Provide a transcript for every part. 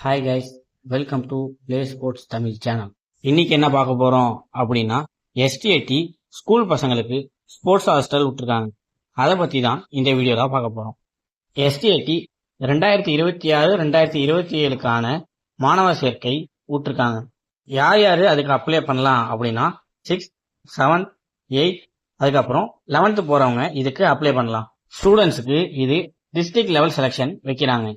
Hi guys, welcome to play sports Tamil channel. இன்னைக்கு என்ன பார்க்க போறோம் அப்படின்னா, எஸ்டிஏடி ஸ்கூல் பசங்களுக்கு ஸ்போர்ட்ஸ் ஹாஸ்டல் விட்டுருக்காங்க. அதை பத்தி தான் இந்த வீடியோல பார்க்க போறோம். எஸ்டிஏடி 2026-2027க்கான மாணவர் சேர்க்கை விட்டுருக்காங்க. யார் யாரு அதுக்கு அப்ளை பண்ணலாம் அப்படின்னா 6th, 7th, 8th, அதுக்கப்புறம் 11th போறவங்க இதுக்கு அப்ளை பண்ணலாம். ஸ்டூடெண்ட்ஸுக்கு இது டிஸ்ட்ரிக்ட் லெவல் செலெக்ஷன் வைக்கிறாங்க.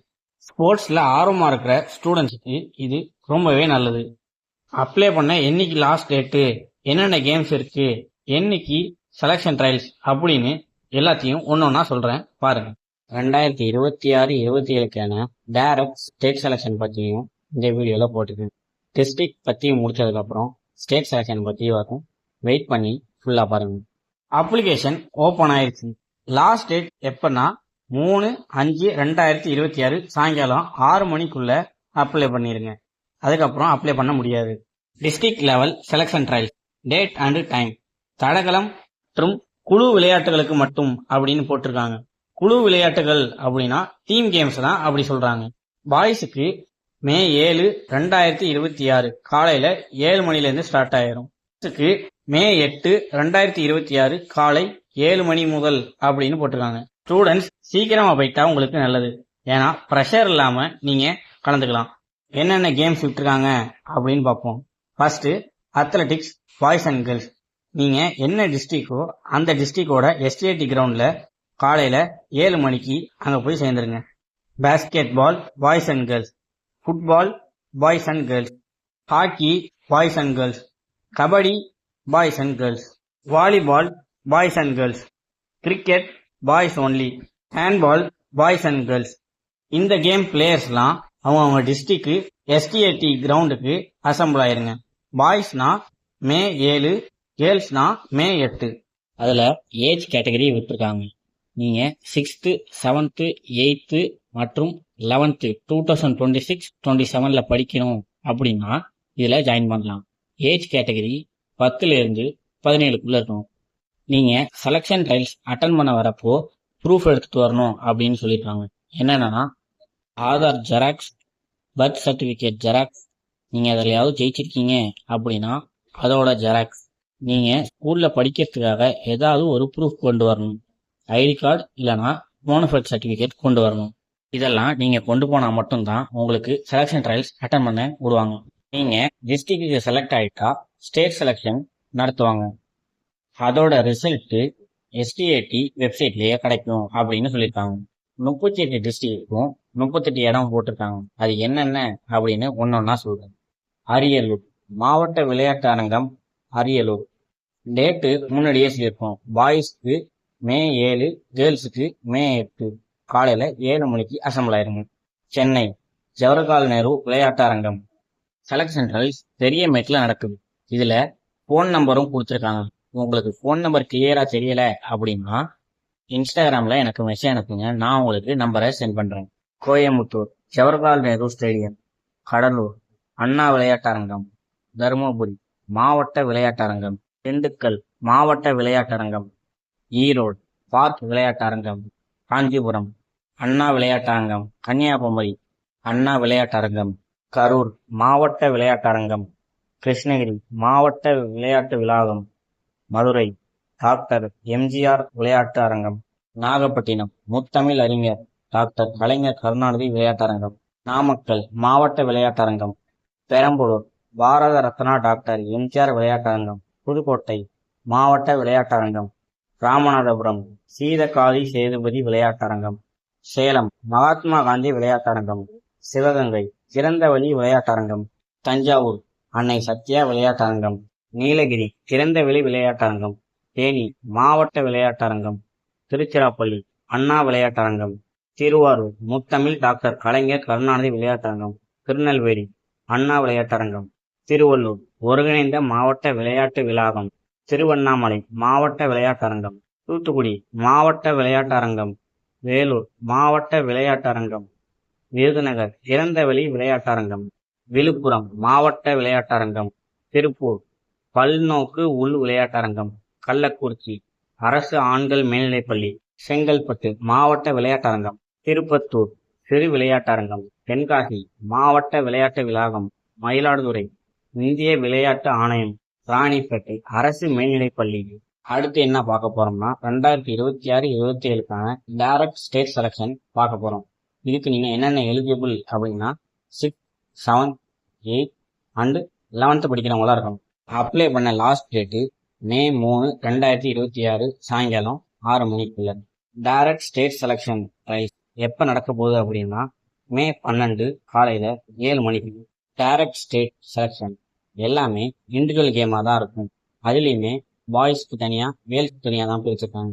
ஸ்போர்ட்ஸ்ல ஆர்வமா இருக்கிற ஸ்டூடெண்ட்ஸுக்கு இது ரொம்பவே நல்லது. அப்ளை பண்ண என்னைக்கு லாஸ்ட் டேட்டு, என்னென்ன கேம்ஸ் இருக்கு, என்னைக்கு செலக்ஷன் ட்ரையல்ஸ் அப்படின்னு எல்லாத்தையும் ஒன்னொன்னா சொல்றேன் பாருங்க. 2026-27க்கான டைரக்ட் ஸ்டேட் செலக்ஷன் பத்தியும் இந்த வீடியோல போட்டுருக்கேன். டிஸ்ட்ரிக்ட் பத்தி முடிச்சதுக்கு அப்புறம் ஸ்டேட் செலக்ஷன் பத்தி வரும். வெயிட் பண்ணி ஃபுல்லா பாருங்க. அப்ளிகேஷன் ஓபன் ஆயிருச்சு. லாஸ்ட் டேட் எப்பன்னா 3/5/2026 சாயங்காலம் 6 மணிக்குள்ள அப்ளை பண்ணிருங்க. அதுக்கப்புறம் அப்ளை பண்ண முடியாது. District level selection trial date and time தடகளம் மற்றும் குழு விளையாட்டுகளுக்கு மட்டும் அப்படின்னு போட்டிருக்காங்க. குழு விளையாட்டுகள் அப்படின்னா டீம் கேம்ஸ் தான் அப்படி சொல்றாங்க. பாய்ஸுக்கு மே 7, 2026 காலையில 7 மணிலேருந்து ஸ்டார்ட் ஆயிரும். மே 8, 2026 காலை 7 மணி முதல் அப்படின்னு போட்டிருக்காங்க. ஸ்டூடெண்ட்ஸ் சீக்கிரமா போயிட்டா உங்களுக்கு நல்லது. ஏன்னா ப்ரெஷர் இல்லாம நீங்க கலந்துக்கலாம். என்னென்ன கேம்ஸ் விட்டுருக்காங்க அப்படின்னு பார்ப்போம். First athletics boys and girls. நீங்க என்ன டிஸ்ட்ரிக்டோ அந்த டிஸ்ட்ரிக்டோட எஸ்டிஏடி கிரவுண்ட்ல காலையில 7 மணிக்கு அங்க போய் சேர்ந்துருங்க. Basketball boys and girls, football boys and girls, hockey boys and girls, kabaddi boys and girls, volleyball boys and girls, cricket boys only, handball boys and girls. இந்த கேம் பிளேயர்ஸ்லாம் அவங்க டிஸ்ட்ரிக்ட் எஸ்டிஏடி கிரவுண்டுக்கு அசம்பிள் ஆயிருங்க. பாய்ஸ்னா மே 7, கேர்ள்ஸ்னா மே 8. அதுல age category விட்டுருக்காங்க. நீங்க 6th, 7th, 8th மற்றும் 11th 2026-27 படிக்கணும் அப்படின்னா இதுல ஜாயின் பண்ணலாம். ஏஜ் கேட்டகரி 10ல இருந்து 17க்குள்ள இருக்கணும். நீங்க செலக்ஷன் ட்ரையல்ஸ் அட்டன் பண்ண வரப்போ ப்ரூஃப் எடுத்துட்டு வரணும் அப்படின்னு சொல்லியிருக்காங்க. என்னன்னா Aadhaar xerox, birth certificate xerox, நீங்க எதுலையாவது ஜெயிச்சிருக்கீங்க அப்படின்னா அதோட ஜெராக்ஸ், நீங்க ஸ்கூல்ல படிக்கிறதுக்காக ஏதாவது ஒரு ப்ரூஃப் கொண்டு வரணும். ஐடி கார்டு இல்லைன்னா போனஃபைட் சர்டிபிகேட் கொண்டு வரணும். இதெல்லாம் நீங்க கொண்டு போனா மட்டும்தான் உங்களுக்கு செலக்ஷன் ட்ரையல்ஸ் அட்டன் பண்ண விடுவாங்க. நீங்க டிஸ்ட்ரிக்ட்டுக்கு செலக்ட் ஆயிட்டா ஸ்டேட் செலக்ஷன் நடத்துவாங்க. அதோட ரிசல்ட் எஸ்டிஏடி வெப்சைட்லயே கிடைக்கும் அப்படின்னு சொல்லியிருக்காங்க. 38 டிஸ்ட்ரிக்ட்டுக்கும் 38 இடம் போட்டிருக்காங்க. அது என்னென்ன அப்படின்னு ஒன்னொன்னா சொல்றேன். அரியலூர் மாவட்ட விளையாட்டு அரங்கம், அரியலூர். டேட்டு முன்னாடியே சொல்லியிருக்கோம். பாய்ஸ்க்கு மே 7, கேர்ள்ஸுக்கு மே 8 காலையில 7 மணிக்கு அசம்பிள் ஆயிருங்க. சென்னை ஜவஹர்லால் நேரு விளையாட்டு அரங்கம். செலக்ஷன் ட்ரையல்ஸ் பெரிய மேட்ல நடக்குது. இதுல போன் நம்பரும் கொடுத்துருக்காங்க. உங்களுக்கு போன் நம்பர் கிளியரா தெரியல அப்படின்னா இன்ஸ்டாகிராம்ல எனக்கு மெசேஜ் அனுப்புங்க, நான் உங்களுக்கு நம்பரை சென்ட் பண்றேன். கோயம்புத்தூர் ஜவஹர்லால் நேரு ஸ்டேடியம். கடலூர் அண்ணா விளையாட்டரங்கம். தருமபுரி மாவட்ட விளையாட்டரங்கம். திண்டுக்கல் மாவட்ட விளையாட்டரங்கம். ஈரோடு பார்க் விளையாட்டரங்கம். காஞ்சிபுரம் அண்ணா விளையாட்டரங்கம். கன்னியாகுமரி அண்ணா விளையாட்டரங்கம். கரூர் மாவட்ட விளையாட்டரங்கம். கிருஷ்ணகிரி மாவட்ட விளையாட்டு வளாகம். மதுரை டாக்டர் எம்ஜிஆர் விளையாட்டு அரங்கம். நாகப்பட்டினம் முத்தமிழ் அறிஞர் டாக்டர் கலைஞர் கருணாநிதி விளையாட்டரங்கம். நாமக்கல் மாவட்ட விளையாட்டரங்கம். பெரம்பலூர் பாரத ரத்னா டாக்டர் எம்ஜிஆர் விளையாட்டரங்கம். புதுக்கோட்டை மாவட்ட விளையாட்டரங்கம். ராமநாதபுரம் சீதக்காதி சேதுபதி விளையாட்டரங்கம். சேலம் மகாத்மா காந்தி விளையாட்டரங்கம். சிவகங்கை திறந்தவெளி விளையாட்டரங்கம். தஞ்சாவூர் அன்னை சத்யா விளையாட்டரங்கம். நீலகிரி திறந்தவெளி விளையாட்டரங்கம். தேனி மாவட்ட விளையாட்டரங்கம். திருச்சிராப்பள்ளி அண்ணா விளையாட்டரங்கம். திருவாரூர் முத்தமிழ் டாக்டர் கலைஞர் கருணாநிதி விளையாட்டரங்கம். திருநெல்வேலி அண்ணா விளையாட்டரங்கம். திருவள்ளூர் ஒருங்கிணைந்த மாவட்ட விளையாட்டு வளாகம். திருவண்ணாமலை மாவட்ட விளையாட்டரங்கம். தூத்துக்குடி மாவட்ட விளையாட்டரங்கம். வேலூர் மாவட்ட விளையாட்டரங்கம். விருதுநகர் திறந்தவெளி விளையாட்டரங்கம். விழுப்புரம் மாவட்ட விளையாட்டரங்கம். திருப்பூர் பல்நோக்கு உள் விளையாட்டரங்கம். கள்ளக்குறிச்சி அரசு ஆண்கள் மேல்நிலைப்பள்ளி. செங்கல்பட்டு மாவட்ட விளையாட்டரங்கம். திருப்பத்தூர் சிறு விளையாட்டரங்கம் தென்காசி, மாவட்ட விளையாட்டு வளாகம் மயிலாடுதுறை, இந்திய விளையாட்டு ஆணையம் ராணிப்பேட்டை, அரசு மேல்நிலைப்பள்ளி. அடுத்து என்ன பார்க்க போறோம்னா 2026-27க்கான டைரக்ட் ஸ்டேட் செலக்ஷன் பார்க்க போறோம். இதுக்கு நீங்க என்னென்ன எலிஜிபிள் அப்படின்னா 6, 7, 8 அண்ட் 11th படிக்கிறவங்களா இருக்கணும். அப்ளை பண்ண லாஸ்ட் டேட்டு மே 3, 2026 சாயங்காலம் 6 மணிக்குள்ள. டைரக்ட் ஸ்டேட் செலக்ஷன் ரைஸ் எப்ப நடக்க போகுது அப்படின்னா மே 12 காலையில 7 மணிக்கு. டைரக்ட் ஸ்டேட் செலக்ஷன் எல்லாமே இண்டிவிஜுவல் கேமா தான் இருக்கும். அதுலயுமே பாய்ஸ்க்கு தனியா கேர்ள்ஸ்க்கு தனியா தான் பிரிச்சிருக்காங்க.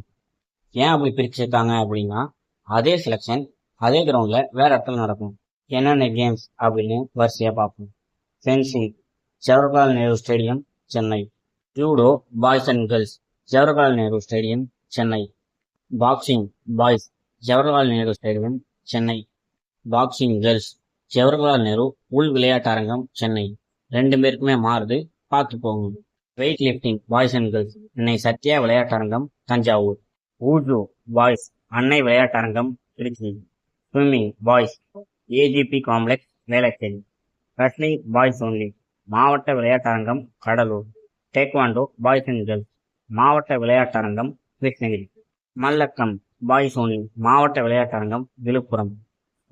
ஏன் அப்படி பிரிச்சிருக்காங்க அப்படின்னா அதே செலக்ஷன் அதே கிரவுண்ட்ல வேற இடத்துல நடக்கும். என்னென்ன கேம்ஸ் அப்படின்னு வரிசையா பார்ப்போம். Fencing Jawaharlal Nehru stadium, Chennai. Judo boys and girls Jawaharlal Nehru stadium, Chennai. Boxing boys Jawaharlal Nehru stadium, Chennai. Boxing girls Jawaharlal Nehru உள் விளையாட்டரங்கம், சென்னை. 2 பேருக்குமே மாறுது, பார்த்து போகும். Weightlifting boys and girls Annai Sathya விளையாட்டரங்கம், தஞ்சாவூர். ஊஜு பாய்ஸ் அன்னை விளையாட்டரங்கம், Tiruchi. Swimming boys AGB complex, Velachery. Wrestling boys only மாவட்ட விளையாட்டரங்கம், Cuddalore. Taekwondo boys and girls மாவட்ட விளையாட்டரங்கம், கிருஷ்ணகிரி. மல்லக்கம் பாய்ஸ் ஒன்லி மாவட்ட விளையாட்டரங்கம், விழுப்புரம்.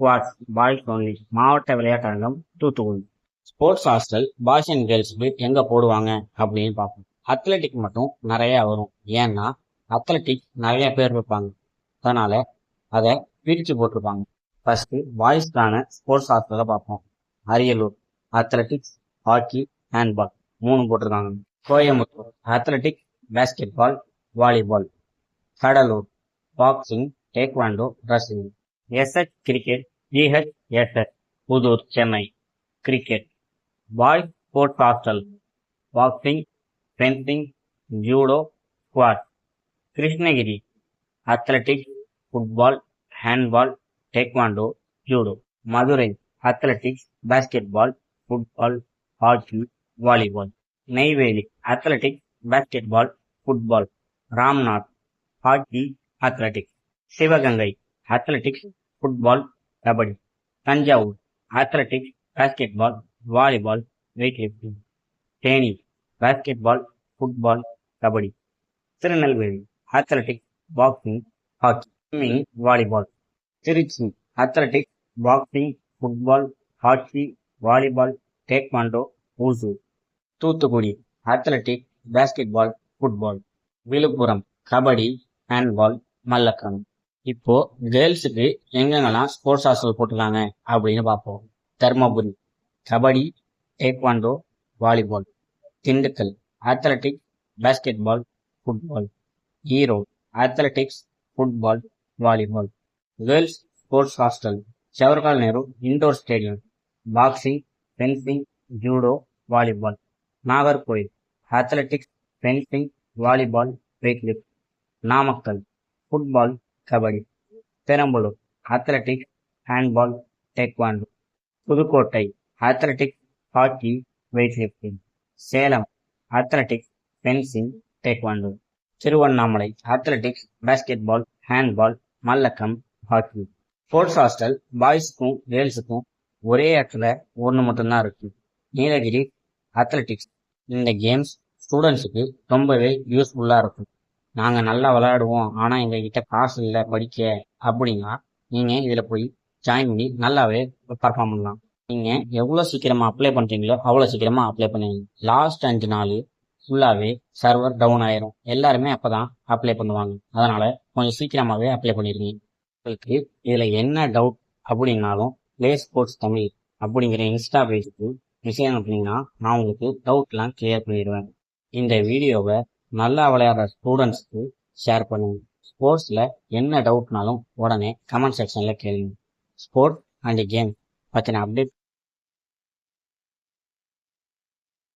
ஸ்குவாட்ஸ் பாய்ஸ் ஒன்லி மாவட்ட விளையாட்டரங்கம், Thoothukudi. Sports hostel boys and கேர்ள்ஸுக்கு எங்க போடுவாங்க அப்படின்னு பார்ப்போம். அத்லெட்டிக் மட்டும் நிறைய வரும். ஏன்னா அத்லெட்டிக் நிறைய பேர் இருப்பாங்க, அதனால அதை பிரிச்சு போட்டிருப்பாங்க. ஃபர்ஸ்ட் பாய்ஸ்க்கான ஸ்போர்ட்ஸ் ஹாஸ்டலை பார்ப்போம். அரியலூர் அத்லெட்டிக்ஸ், ஹாக்கி, ஹேண்ட்பால் 3 போட்டிருக்காங்க. Coimbatore athletic, basketball, volleyball. Cuddalore boxing, taekwondo, wrestling. SH cricket, GHSS, Pudur, Chennai. Cricket boys sports hostel boxing, fencing, judo, squad. Krishnagiri athletics, football, handball, taekwondo, judo. Madurai athletics, basketball, football, hockey, volleyball. Neyveli athletics, basketball, football. Ramnath hockey, athletics. Sivaganga athletics, football, kabaddi. Thanjavur athletics, basketball, volleyball, weightlifting. Theni basketball, football, kabaddi. Tirunelveli athletics, boxing, hockey, swimming, volleyball. Trichy athletics, boxing, football, hockey, volleyball, taekwondo, wushu. Thoothukudi athletic, basketball, football. Viluppuram kabaddi, handball, mallakhamb. இப்போ கேர்ள்ஸுக்கு எங்கெங்கெல்லாம் sports hostel போட்டிருக்காங்க அப்படின்னு பார்ப்போம். Dharmapuri kabaddi, taekwondo, volleyball. Dindigul athletics, basketball, football. Erode athletics, football, volleyball. Girls sports hostel Jawaharlal Nehru indoor stadium, boxing, fencing, judo, volleyball. Nagercoil athletics, fencing, volleyball, weight lift. Namakkal football, kabaddi. Perambalur athletics, handball, taekwondo. Pudukkottai athletics, hockey, weightlifting. Salem athletics, fencing, taekwondo. Tiruvannamalai athletics, basketball, handball, mallakhamb, hockey. Sports hostel பாய்ஸுக்கும் கேர்ள்ஸுக்கும் ஒரே இடத்துல ஒன்று மட்டும்தான் இருக்கு, Nilgiri athletics. இந்த games ஸ்டூடெண்ட்ஸுக்கு ரொம்பவே யூஸ்ஃபுல்லாக இருக்கும். நாங்கள் நல்லா விளையாடுவோம், ஆனால் எங்ககிட்ட காசு இல்லை படிக்க அப்படின்னா நீங்கள் இதில் போய் ஜாயின் பண்ணி நல்லாவே பர்ஃபார்ம் பண்ணலாம். நீங்கள் எவ்வளோ சீக்கிரமாக அப்ளை பண்ணுறீங்களோ அவ்வளோ சீக்கிரமாக அப்ளை பண்ணுவீங்க. லாஸ்ட் 5 நாள் ஃபுல்லாகவே சர்வர் டவுன் ஆயிரும். எல்லாருமே அப்போ தான் அப்ளை பண்ணுவாங்க. அதனால் கொஞ்சம் சீக்கிரமாகவே அப்ளை பண்ணிடுங்க. உங்களுக்கு இதில் என்ன டவுட் அப்படின்னாலும் ப்ளே ஸ்போர்ட்ஸ் தமிழ் அப்படிங்கிற இன்ஸ்டா பேஜுக்கு மெசேஜ் அனுப்புனீங்கன்னா நான் உங்களுக்கு டவுட்லாம் கிளியர் பண்ணிடுவேன். இந்த வீடியோவை நல்லா விளையாடுற ஸ்டூடெண்ட்ஸ்க்கு ஷேர் பண்ணுங்க. ஸ்போர்ட்ஸில் என்ன டவுட்னாலும் உடனே கமெண்ட் செக்ஷனில் கேளுங்க. ஸ்போர்ட்ஸ் அண்ட் கேம் பற்றின அப்டேட்